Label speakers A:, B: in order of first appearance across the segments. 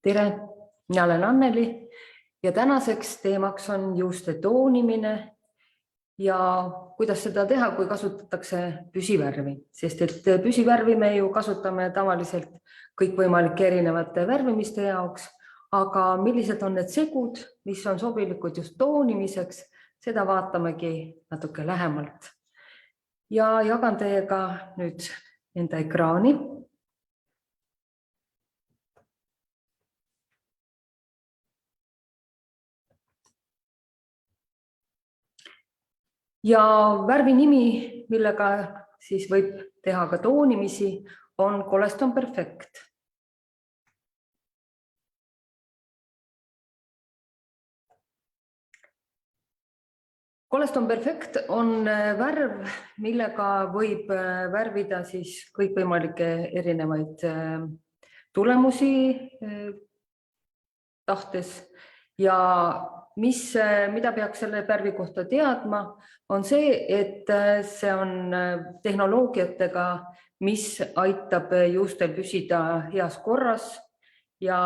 A: Tere, mina olen Anneli ja tänaseks teemaks on juuste toonimine ja kuidas seda teha, kui kasutatakse püsivärvi, sest et püsivärvi me ju kasutame tavaliselt kõikvõimalike erinevate värvimiste jaoks, aga millised on need segud, mis on sobilikud just toonimiseks, seda vaatamegi natuke lähemalt. Ja jagan teiega nüüd enda ekraani. Ja värvi nimi, millega siis võib teha ka toonimisi, on Coleston Perfect. Coleston Perfect on värv, millega võib värvida siis kõikvõimalikke erinevaid tulemusi tahtes ja mida peaks selle värvi kohta teadma, on see, et see on tehnoloogiatega, mis aitab juustel püsida heas korras ja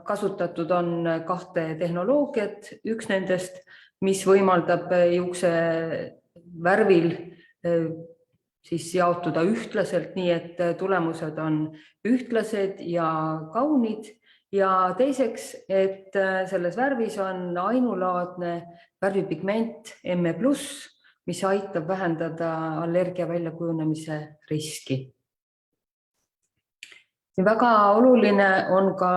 A: kasutatud on kahte tehnoloogiat. Üks nendest, mis võimaldab juukse värvil siis jaotuda ühtlaselt, nii et tulemused on ühtlased ja kaunid. Ja teiseks, et selles värvis on ainulaadne värvipigment ME+, mis aitab vähendada allergia väljakujunemise riski. Väga oluline on ka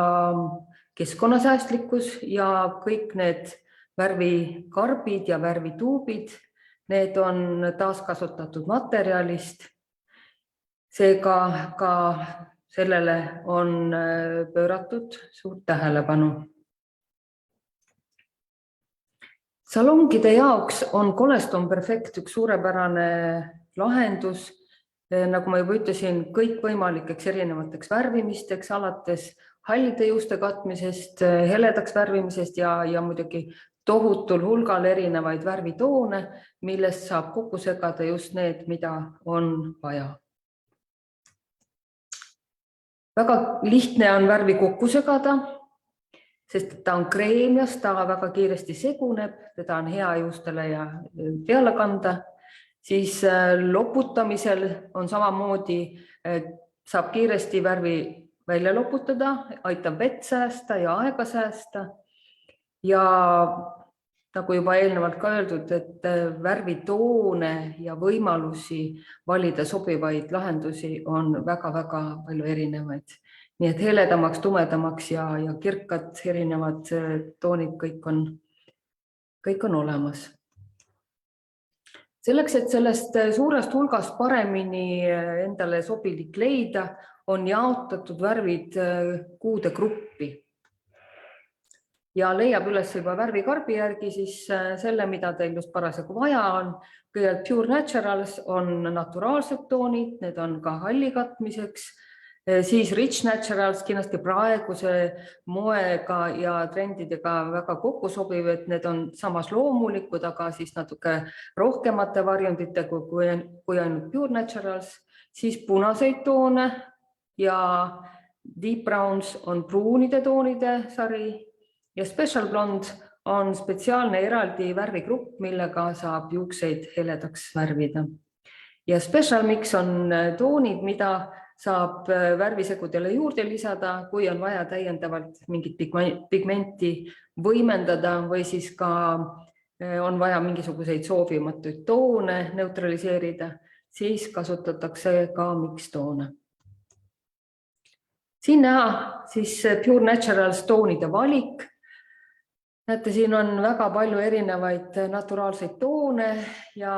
A: keskkonnasäästlikkus ja kõik need värvikarbid ja värvituubid, need on taaskasutatud materjalist. Seega ka sellele on pööratud suurt tähelepanu. Salongide jaoks on Coleston Perfect üks suurepärane lahendus, nagu ma juba ütlesin, kõikvõimalikeks erinevateks värvimisteks, alates hallide juuste katmisest, heledaks värvimisest ja muidugi tohutul hulgal erinevaid värvitoone, millest saab kokku segada just need, mida on vaja. Väga lihtne on värvi kokku segada, sest ta on kreemias, ta väga kiiresti seguneb, teda on hea juustele ja peale kanda. Siis loputamisel on samamoodi, saab kiiresti värvi välja loputada, aitab vett säästa ja aega säästa. Ja nagu juba eelnevalt ka öeldud, et värvitoone ja võimalusi valida sobivaid lahendusi on väga-väga palju erinevaid. Nii et heledamaks, tumedamaks ja kirkad erinevad toonid, kõik on olemas. Selleks, et sellest suurest hulgast paremini endale sobilik leida, on jaotatud värvid kuude gruppi. Ja leiab üles juba värvikarbi järgi siis selle, mida teil just parasjagu vaja on. Kõigepealt Pure Naturals on naturaalsed toonid, need on ka halli katmiseks. Siis Rich Naturals kindlasti praeguse moega ja trendidega väga kokku sobiv, et need on samas loomulikud, aga siis natuke rohkemate varjunditega kui ainult Pure Naturals. Siis punaseid toone ja Deep Browns on pruunide toonide sari. Ja Special Blonde on spetsiaalne eraldi värvigrupp, millega saab juukseid heledaks värvida. Ja Special Mix on toonid, mida saab värvisegudele juurde lisada, kui on vaja täiendavalt mingit pigmenti võimendada või siis ka on vaja mingisuguseid soovimatuid toone neutraliseerida, siis kasutatakse ka mix-toone. Siin näha siis Pure Naturals toonide valik. Näete, siin on väga palju erinevaid naturaalseid toone ja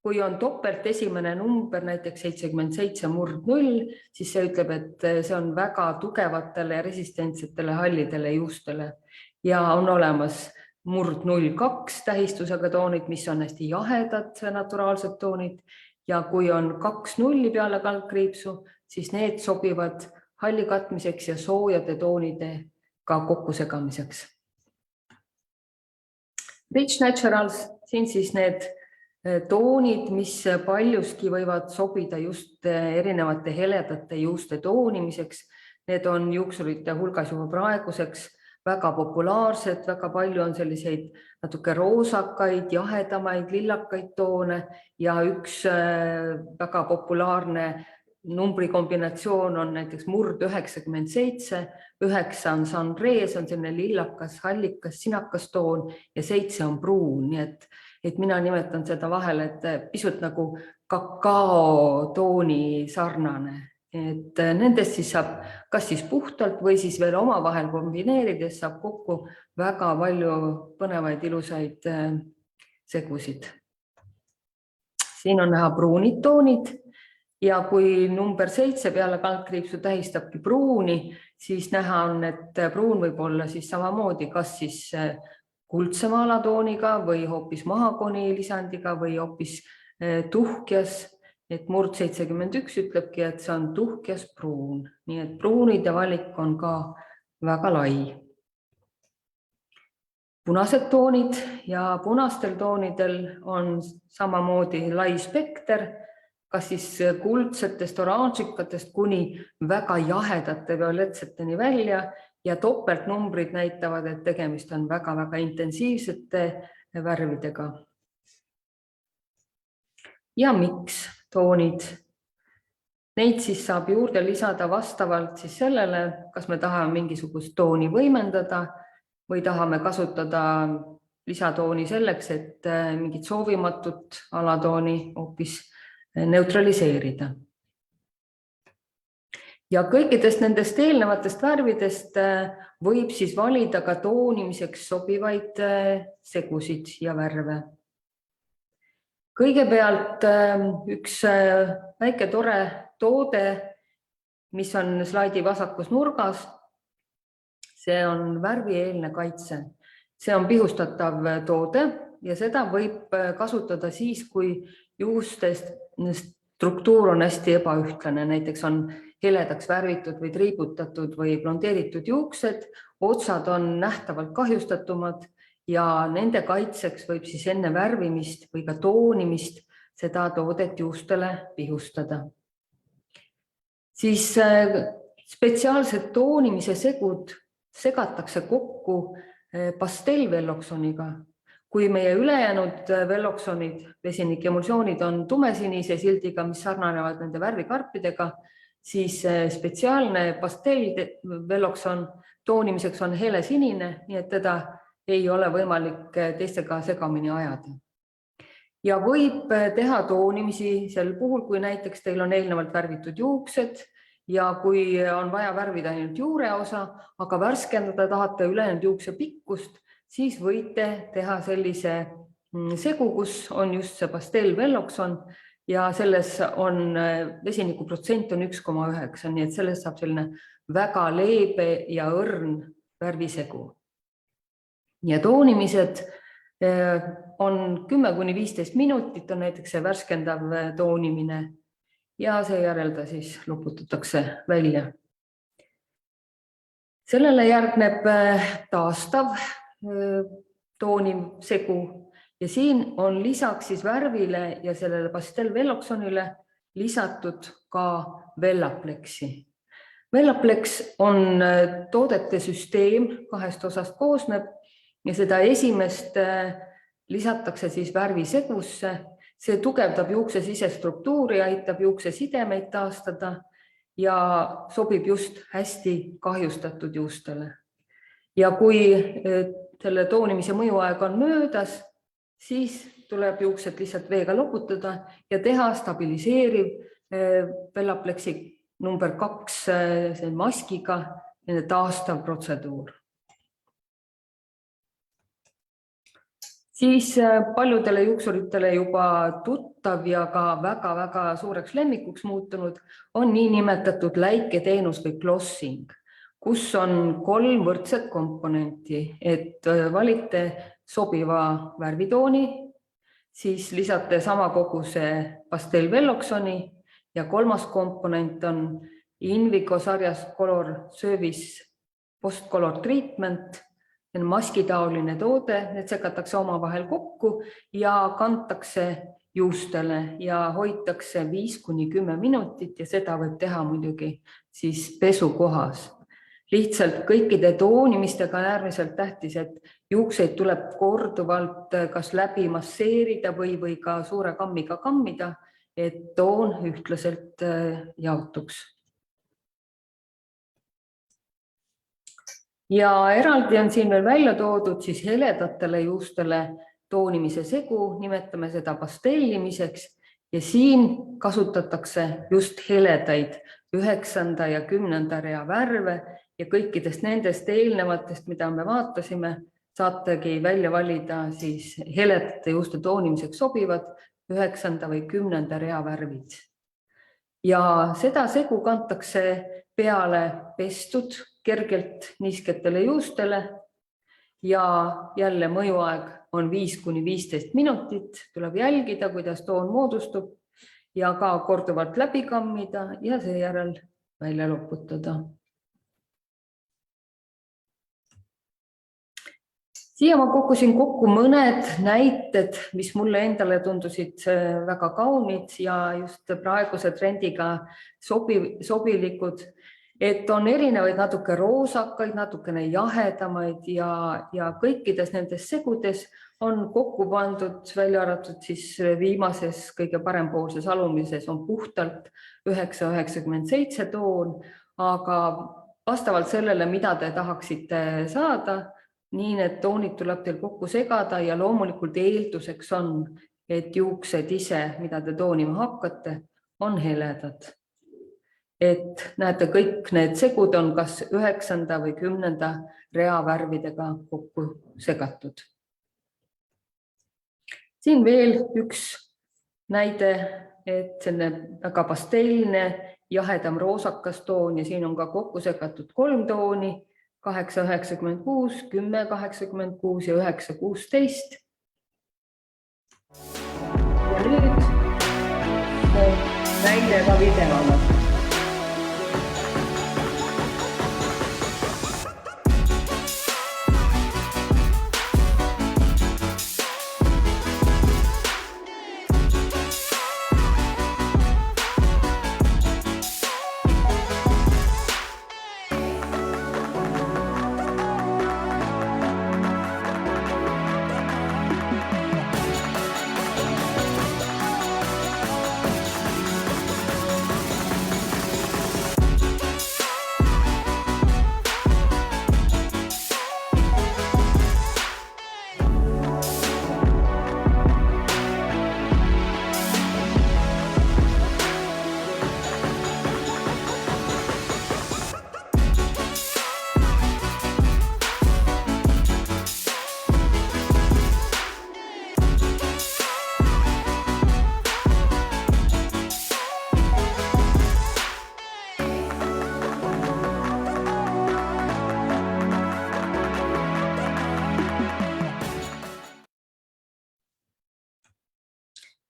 A: kui on topelt esimene number, näiteks 77/0, siis see ütleb, et see on väga tugevatele ja resistentsetele hallidele juustele. Ja on olemas 0,02 tähistusega toonid, mis on hästi jahedad naturaalsed toonid. Ja kui on 2,0 peale kaldkriipsu, siis need sobivad halli katmiseks ja soojade toonide ka kokkusegamiseks. Rich Naturals, siin siis need toonid, mis paljuski võivad sobida just erinevate heledate juuste toonimiseks. Need on juuksurite hulgas juba praeguseks väga populaarsed, väga palju on selliseid natuke roosakaid, jahedamaid, lillakaid toone ja üks väga populaarne numbrikombinatsioon on näiteks murd 97, 9 on Sunrays, on selline lillakas, hallikas, sinakas toon ja 7 on pruun, nii et mina nimetan seda vahel, et pisut nagu kakao tooni sarnane. Et nendest siis saab kas siis puhtalt või siis veel omavahel kombineerides saab kokku väga palju põnevaid ilusaid segusid. Siin on näha pruunid toonid ja kui number 7 peale kaldkriipsu tähistabki pruuni, siis näha on, et pruun võib olla siis samamoodi kas siis kuldsema alatooniga või hoopis mahagoni lisandiga või hoopis tuhkjas. Et murd 71 ütlebki, et see on tuhkjas pruun, nii et pruunide valik on ka väga lai. Punased toonid ja punastel toonidel on samamoodi lai spekter, kas siis kuldsetest, oranžikatest kuni väga jahedate violetseteni välja ja topeltnumbrid näitavad, et tegemist on väga-väga intensiivsete värvidega. Ja miks toonid? Neid siis saab juurde lisada vastavalt siis sellele, kas me tahame mingisugust tooni võimendada või tahame kasutada lisatooni selleks, et mingit soovimatut alatooni hoopis neutraliseerida. Ja kõikidest nendest eelnevatest värvidest võib siis valida ka toonimiseks sobivaid segusid ja värve. Kõigepealt üks väike tore toode, mis on slaidi vasakus nurgas, see on värvieelne kaitse. See on pihustatav toode ja seda võib kasutada siis, kui juustest struktuur on hästi ebaühtlane. Näiteks on heledaks värvitud või triibutatud või blondeeritud juuksed, otsad on nähtavalt kahjustatumad ja nende kaitseks võib siis enne värvimist või ka toonimist seda toodet juustele pihustada. Siis spetsiaalsed toonimise segud segatakse kokku pastellvelloksoniga. Kui meie ülejäänud velloksonid, vesinigemulsioonid on tumesinise sildiga, mis sarnanevad nende värvikarpidega, siis spetsiaalne pastellvellokson toonimiseks on helesinine, nii et teda ei ole võimalik teistega segamini ajada. Ja võib teha toonimisi sel puhul, kui näiteks teil on eelnevalt värvitud juuksed ja kui on vaja värvida ainult juureosa, aga värskendada tahate ülejäänud juukse pikkust, siis võite teha sellise segu, kus on just see pastellvellokson ja selles on vesinikuprotsent on 1,9, nii et sellest saab selline väga leebe ja õrn värvisegu. Ja toonimised on 10–15 minutit, on näiteks see värskendav toonimine ja seejärel ta siis loputatakse välja. Sellele järgneb taastav toonimsegu ja siin on lisaks siis värvile ja sellele pastellvelloksonile lisatud ka Vellapleksi. Vellaplex on toodete süsteem, 2 osast koosneb ja seda esimest lisatakse siis värvisegusse. See tugevdab juukse sisestruktuuri, aitab juukse sidemeid taastada ja sobib just hästi kahjustatud juustele. Ja kui selle toonimise mõjuaeg on möödas, siis tuleb juuksed lihtsalt veega loputada ja teha stabiliseeriv Vellapleksi number 2 maskiga taastav protseduur. Siis paljudele juuksuritele juba tuttav ja ka väga-väga suureks lemmikuks muutunud on niinimetatud läiketeenus või glossing, kus on 3 võrdset komponenti, et valite sobiva värvitooni, siis lisate sama koguse pastellvelloksoni ja 3. komponent on Invigo sarjas Color Service Post-Color Treatment. See on maskitaoline toode, need segatakse omavahel kokku ja kantakse juustele ja hoitakse 5–10 minutit ja seda võib teha muidugi siis pesukohas. Lihtsalt kõikide toonimistega on äärmiselt tähtis, et juukseid tuleb korduvalt kas läbi masseerida või ka suure kammiga kammida, et toon ühtlaselt jaotuks. Ja eraldi on siin veel välja toodud siis heledatele juustele toonimise segu, nimetame seda pastellimiseks ja siin kasutatakse just heledaid 9. ja 10. rea värve ja kõikidest nendest eelnevatest, mida me vaatasime, saategi välja valida siis heledate juuste toonimiseks sobivad 9. või 10. rea värvid. Ja seda segu kantakse peale pestud kergelt niisketele juustele ja jälle mõjuaeg on 5–15 minutit, tuleb jälgida, kuidas toon moodustub ja ka korduvalt läbi kammida ja seejärel välja loputada. Siia ma kokkusin kokku mõned näited, mis mulle endale tundusid väga kaunid ja just praeguse trendiga sobilikud, et on erinevaid natuke roosakaid, natukene jahedamaid ja kõikides nendes segudes on kokku pandud, välja arvatud siis viimases kõige parempoolses alumises on puhtalt 997 toon, aga vastavalt sellele, mida te tahaksite saada, nii need toonid tuleb teil kokku segada ja loomulikult eelduseks on, et juuksed ise, mida te toonima hakkate, on heledad. Et näete, kõik need segud on kas 9. või 10. rea värvidega kokku segatud. Siin veel üks näide, et selline väga pastellne, jahedam roosakas toon ja siin on ka kokku segatud 3 tooni, 896, 1086 ja 916. Ja nüüd näide ka videolla.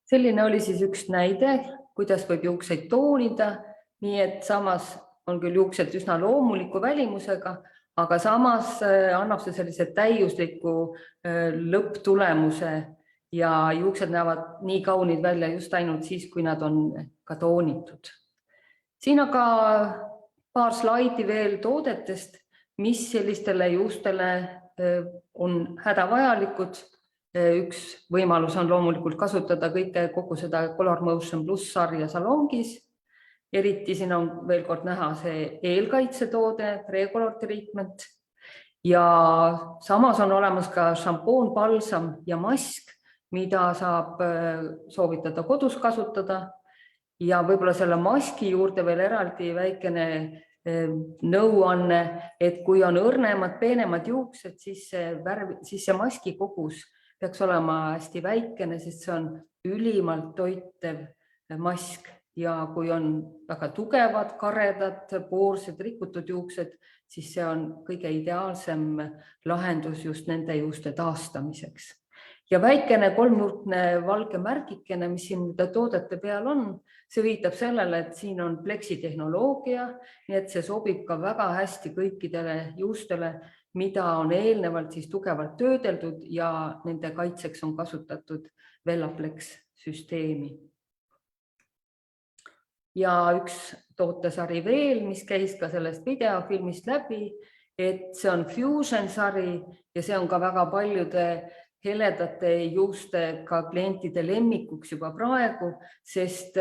A: Selline oli siis üks näide, kuidas võib juukseid toonida, nii et samas on küll juuksed üsna loomuliku välimusega, aga samas annab see sellise täiusliku lõpptulemuse ja juuksed näevad nii kaunid välja just ainult siis, kui nad on ka toonitud. Siin aga paar slaidi veel toodetest, mis sellistele juustele on hädavajalikud. Üks võimalus on loomulikult kasutada kogu seda Color Motion Plus sarja salongis. Eriti siin on veel kord näha see eelkaitsetoode, Recolor Treatment. Ja samas on olemas ka šampoon, balsam ja mask, mida saab soovitada kodus kasutada. Ja võib-olla selle maski juurde veel eraldi väikene nõuanne, et kui on õrnemad, peenemad juuksed, siis see maski kogus peaks olema hästi väikene, sest see on ülimalt toitev mask ja kui on väga tugevad, karedad, poorsed, rikutud juuksed, siis see on kõige ideaalsem lahendus just nende juuste taastamiseks. Ja väikene kolmnurkne valge märgikene, mis siin toodete peal on, see viitab sellele, et siin on pleksitehnoloogia, nii et see sobib ka väga hästi kõikidele juustele, mida on eelnevalt siis tugevalt töödeldud ja nende kaitseks on kasutatud Vellaplex süsteemi. Ja üks tootesari veel, mis käis ka sellest videofilmist läbi, et see on Fusion sari ja see on ka väga paljude heledate juustega klientide lemmikuks juba praegu, sest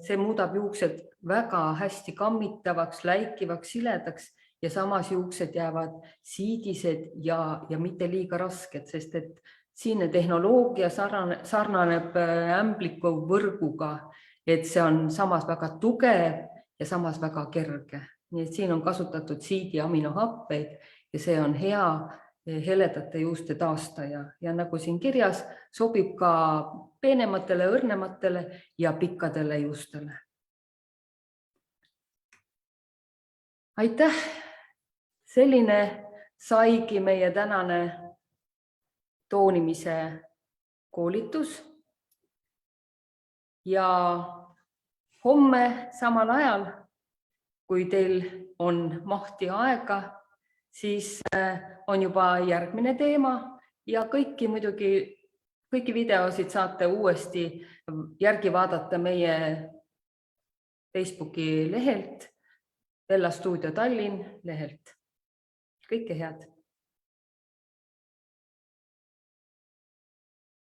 A: see muudab juuksed väga hästi kammitavaks, läikivaks, siledaks ja samas juuksed jäävad siidised ja mitte liiga rasked, sest et siinne tehnoloogia sarnaneb ämbliku võrguga, et see on samas väga tugev ja samas väga kerge. Nii et siin on kasutatud siidi aminohappeid ja see on hea heledate juuste taastaja ja nagu siin kirjas, sobib ka peenematele, õrnematele ja pikkadele juustele. Aitäh! Selline saigi meie tänane toonimise koolitus. Ja homme samal ajal, kui teil on mahti aega, siis on juba järgmine teema ja kõiki videosid saate uuesti järgi vaadata meie Facebooki lehelt, Bella Studio Tallinn lehelt. Kõike head!